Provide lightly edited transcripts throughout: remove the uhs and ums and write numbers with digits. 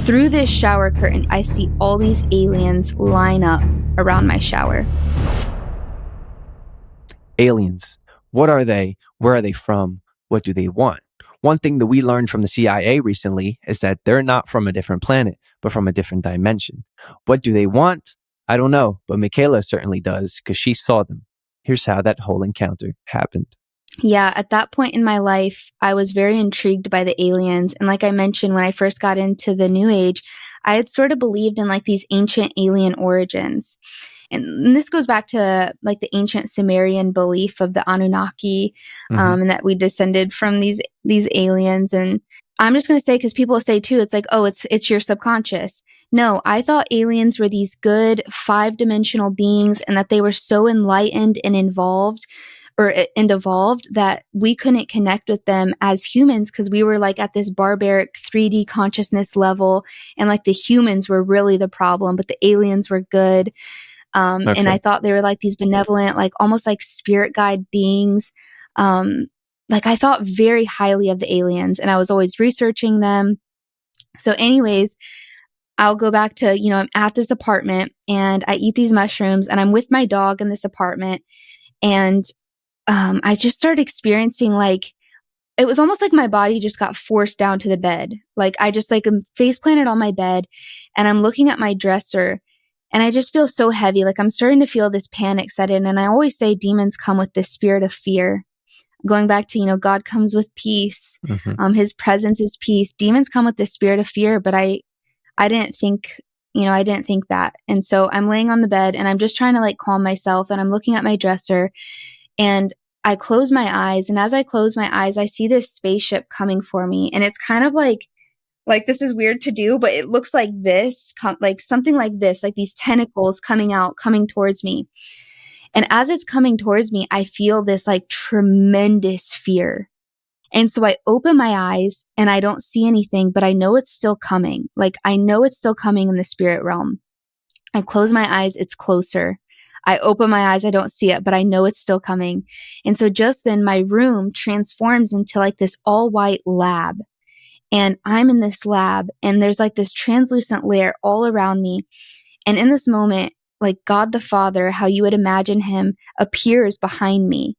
Through this shower curtain, I see all these aliens line up around my shower. Aliens. What are they? Where are they from? What do they want? One thing that we learned from the CIA recently is that they're not from a different planet, but from a different dimension. What do they want? I don't know, but Michaela certainly does because she saw them. Here's how that whole encounter happened. Yeah, at that point in my life, I was very intrigued by the aliens. And like I mentioned, when I first got into the New Age, I had sort of believed in like these ancient alien origins. And this goes back to like the ancient Sumerian belief of the Anunnaki, and that we descended from these aliens. And I'm just going to say, because people say too, it's like, oh, it's your subconscious. No, I thought aliens were these good 5-dimensional beings, and that they were so enlightened and evolved that we couldn't connect with them as humans because we were like at this barbaric 3D consciousness level, and like the humans were really the problem, but the aliens were good. And I thought they were like these benevolent, like almost like spirit guide beings. Like I thought very highly of the aliens, and I was always researching them. So anyways, I'll go back to, I'm at this apartment and I eat these mushrooms and I'm with my dog in this apartment. And I just started experiencing like, it was almost like my body just got forced down to the bed. Like I just like am face planted on my bed and I'm looking at my dresser and I just feel so heavy. Like I'm starting to feel this panic set in. And I always say demons come with this spirit of fear. Going back to, God comes with peace. His presence is peace. Demons come with this spirit of fear, but I didn't think, I didn't think that. And so I'm laying on the bed and I'm just trying to like calm myself and I'm looking at my dresser and I close my eyes. And as I close my eyes, I see this spaceship coming for me. And it's kind of like this is weird to do, but it looks like this, like something like this, like these tentacles coming towards me. And as it's coming towards me, I feel this like tremendous fear. And so I open my eyes and I don't see anything, but I know it's still coming. Like I know it's still coming in the spirit realm. I close my eyes, it's closer. I open my eyes, I don't see it, but I know it's still coming. And so just then my room transforms into like this all white lab. And I'm in this lab and there's like this translucent layer all around me. And in this moment, like God the Father, how you would imagine him, appears behind me.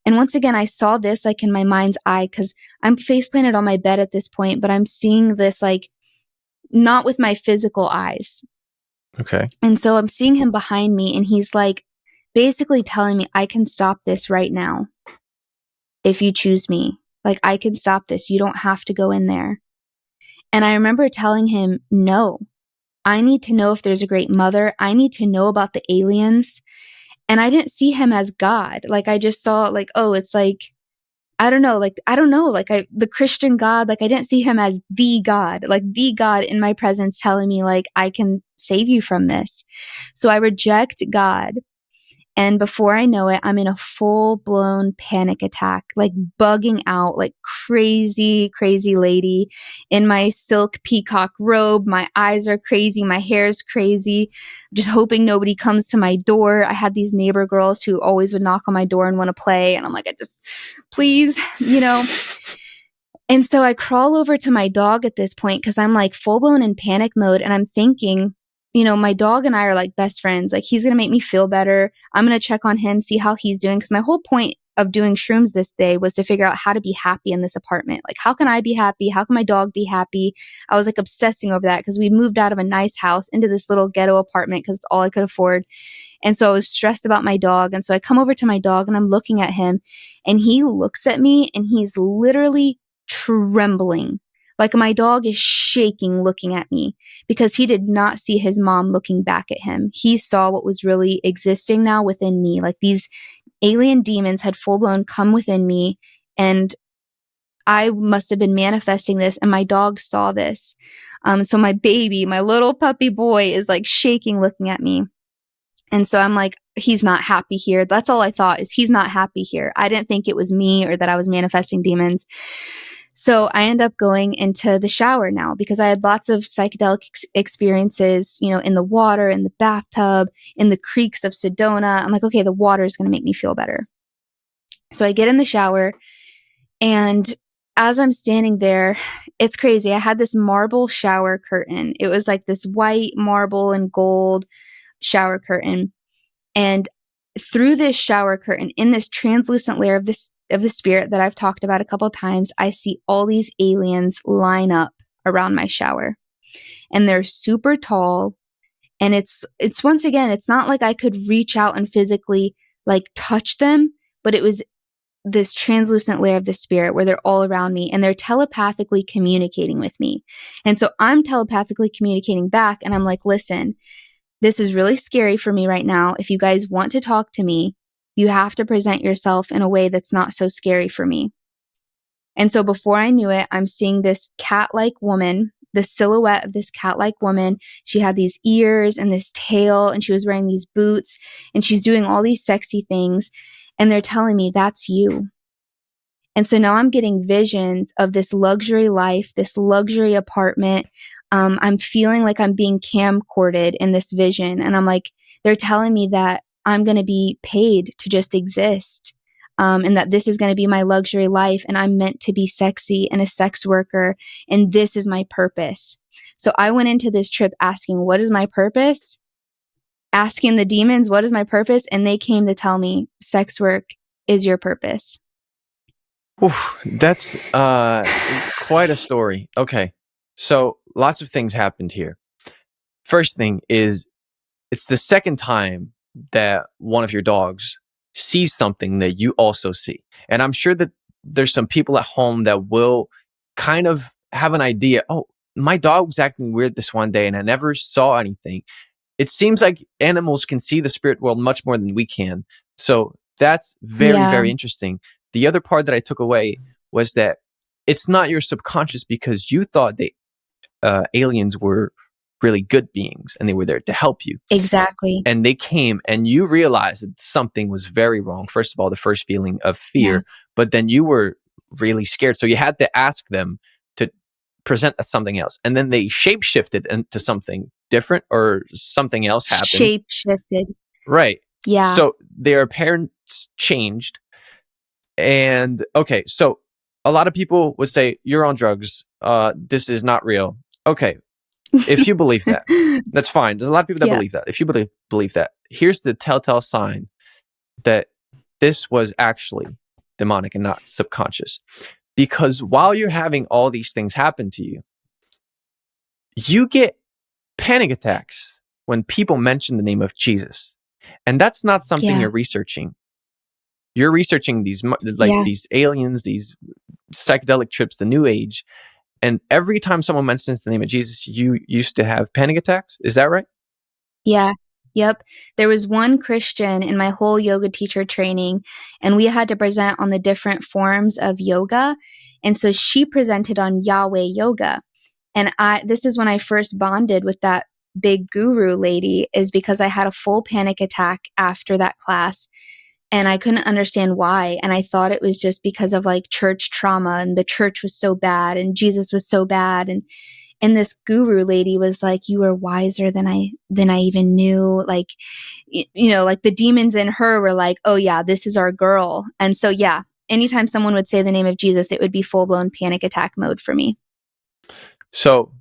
And once again, I saw this like in my mind's eye because I'm face planted on my bed at this point, but I'm seeing this like not with my physical eyes. Okay. And so I'm seeing him behind me and he's like basically telling me I can stop this right now if you choose me. Like I can stop this. You don't have to go in there. And I remember telling him, no, I need to know if there's a great mother. I need to know about the aliens. And I didn't see him as God. Like I just saw like, oh, it's like, I don't know, the Christian God, like I didn't see him as the God in my presence telling me like, I can save you from this. So I reject God. And before I know it, I'm in a full blown panic attack, like bugging out, like crazy, crazy lady in my silk peacock robe. My eyes are crazy. My hair's crazy. Just hoping nobody comes to my door. I had these neighbor girls who always would knock on my door and want to play. And I'm like, please. And so I crawl over to my dog at this point because I'm like full blown in panic mode. And I'm thinking, my dog and I are like best friends. Like he's going to make me feel better. I'm going to check on him, see how he's doing. Because my whole point of doing shrooms this day was to figure out how to be happy in this apartment. Like, how can I be happy? How can my dog be happy? I was like obsessing over that because we moved out of a nice house into this little ghetto apartment because it's all I could afford. And so I was stressed about my dog. And so I come over to my dog and I'm looking at him and he looks at me and he's literally trembling. Like my dog is shaking looking at me because he did not see his mom looking back at him. He saw what was really existing now within me. Like these alien demons had full blown come within me and I must have been manifesting this and my dog saw this. So my baby, my little puppy boy is like shaking looking at me. And so I'm like, he's not happy here. That's all I thought is he's not happy here. I didn't think it was me or that I was manifesting demons. So I end up going into the shower now because I had lots of psychedelic experiences, in the water, in the bathtub, in the creeks of Sedona. I'm like, okay, the water is going to make me feel better. So I get in the shower and as I'm standing there, it's crazy. I had this marble shower curtain. It was like this white marble and gold shower curtain. And through this shower curtain, in this translucent layer of the spirit that I've talked about a couple of times, I see all these aliens line up around my shower. And they're super tall. And it's once again, it's not like I could reach out and physically like touch them, but it was this translucent layer of the spirit where they're all around me and they're telepathically communicating with me. And so I'm telepathically communicating back and I'm like, listen, this is really scary for me right now. If you guys want to talk to me, you have to present yourself in a way that's not so scary for me. And so before I knew it, I'm seeing this cat-like woman, the silhouette of this cat-like woman. She had these ears and this tail, and she was wearing these boots, and she's doing all these sexy things. And they're telling me, that's you. And so now I'm getting visions of this luxury life, this luxury apartment. I'm feeling like I'm being camcorded in this vision. And I'm like, they're telling me that I'm going to be paid to just exist. And that this is going to be my luxury life. And I'm meant to be sexy and a sex worker. And this is my purpose. So I went into this trip asking, what is my purpose? Asking the demons, what is my purpose? And they came to tell me, sex work is your purpose. Oof, that's quite a story. Okay. So lots of things happened here. First thing is, it's the second time that one of your dogs sees something that you also see. And I'm sure that there's some people at home that will kind of have an idea, oh, my dog was acting weird this one day and I never saw anything. It seems like animals can see the spirit world much more than we can. So that's very, very interesting. The other part that I took away was that it's not your subconscious because you thought the aliens were really good beings and they were there to help you. Exactly. And they came and you realized that something was very wrong. First of all, the first feeling of fear, but then you were really scared. So you had to ask them to present as something else. And then they shape-shifted into something different or something else happened. Shape-shifted. Right. Yeah. So their appearance changed. And okay, so a lot of people would say, you're on drugs. This is not real. Okay. If you believe that, that's fine. There's a lot of people that believe that. If you believe that, here's the telltale sign that this was actually demonic and not subconscious. Because while you're having all these things happen to you, you get panic attacks when people mention the name of Jesus. And that's not something you're researching. You're researching these these aliens, these psychedelic trips, the new age. And every time someone mentions the name of Jesus, you used to have panic attacks. Is that right? Yeah. Yep. There was one Christian in my whole yoga teacher training, and we had to present on the different forms of yoga. And so she presented on Yahweh yoga. And this is when I first bonded with that big guru lady, is because I had a full panic attack after that class. And I couldn't understand why. And I thought it was just because of like church trauma, and the church was so bad and Jesus was so bad. And this guru lady was like, you were wiser than I even knew. Like, you know, like the demons in her were like, oh yeah, this is our girl. And so, yeah, anytime someone would say the name of Jesus, it would be full blown panic attack mode for me. So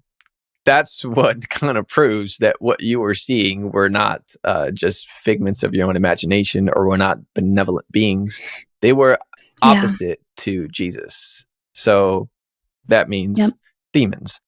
that's what kind of proves that what you were seeing were not just figments of your own imagination, or were not benevolent beings. They were opposite to Jesus. So that means demons.